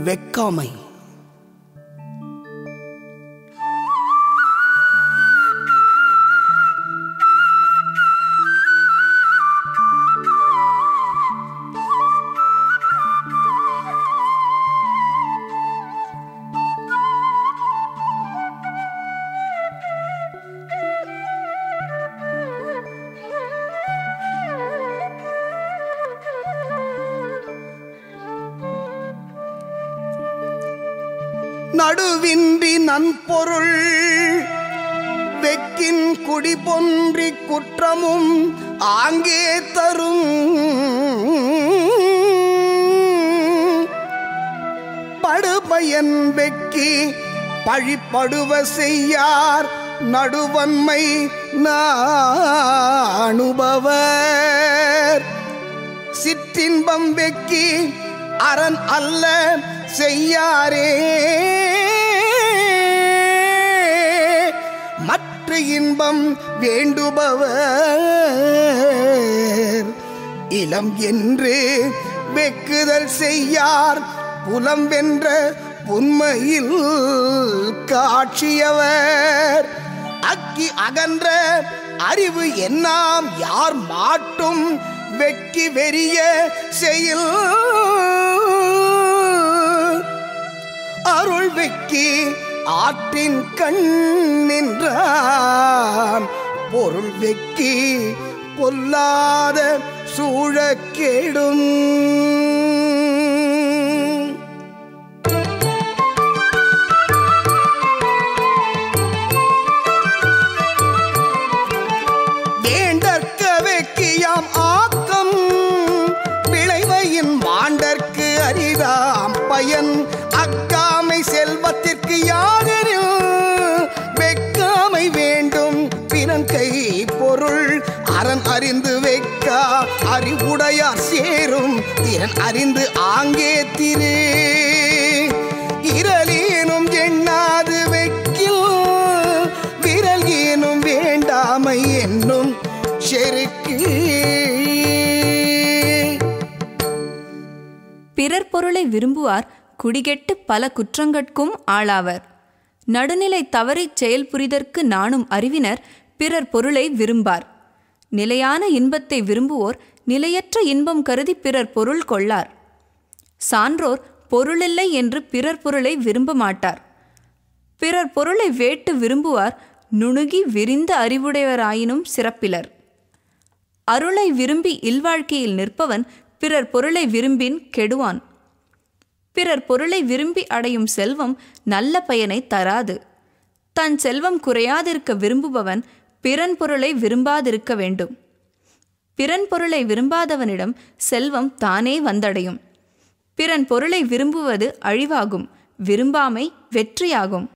வெக்காமை. நடுவின்றி நன்பொருள் வெக்கின் குடிபொன்றி குற்றமும் ஆங்கே தரும் படுபயன் வெக்கி பழிப்படுவ செய்யார் நடுவன்மை நாணுபவர். சிற்றின்பம் வெக்கி அரண் அல்ல செய்யாரே மற்ற இன்பம் வேண்டுபவர். இளம் என்று வெக்குதல் செய்யார் புலம் வென்ற புன்மையில் காட்சியவர். அக்கி அகன்ற அறிவு என்னாம் யார் மாட்டும் வெக்கி வெறிய செயல் அருள் வெக்கி ஆற்றின் கண் நின்றான் பொருள் வெக்கி பொல்லாத சூழக்கேடும். வேண்டற்க வெக்கியாம் ஆக்கம் விளைவையின் மாண்டற்கு அரிதாம் பயன். அக்காமை செல்வத்திற்கு யாதெனில் வெக்காமை வேண்டும் பிறன் கை பொருள். அரண் அறிந்து வெக்கா அறிவுடையார் சேரும் திறன் அறிந்து ஆங்கே திரு. இரலேனும் எண்ணாது வெக்கில் விரல் ஏனும் வேண்டாமை என்னும் செருக்கு. பிறர் பொருளை விரும்புவார் குடிகெட்டு பல குற்றங்கட்கும் ஆளாவர். நடுநிலை தவறிச் செயல் புரிதற்கு நாணும் அறிவினர் பிறர் பொருளை விரும்பார். நிலையான இன்பத்தை விரும்புவோர் நிலையற்ற இன்பம் கருதி பிறர் பொருள் கொள்ளார். சான்றோர் பொருளில்லை என்று பிறர் பொருளை விரும்ப மாட்டார். பிறர் பொருளை வேட்டு விரும்புவார் நுணுகி விரிந்த அறிவுடையவராயினும் சிறப்பிலர். அருளை விரும்பி இல்வாழ்க்கையில் நிற்பவன் பிறர் பொருளை விரும்பின் கெடுவான். பிறர் பொருளை விரும்பி அடையும் செல்வம் நல்ல பயனை தராது. தன் செல்வம் குறையாதிருக்க விரும்புபவன் பிறன் பொருளை விரும்பாதிருக்க வேண்டும். பிறன் பொருளை விரும்பாதவனிடம் செல்வம் தானே வந்தடையும். பிறன் பொருளை விரும்புவது அழிவாகும், விரும்பாமை வெற்றியாகும்.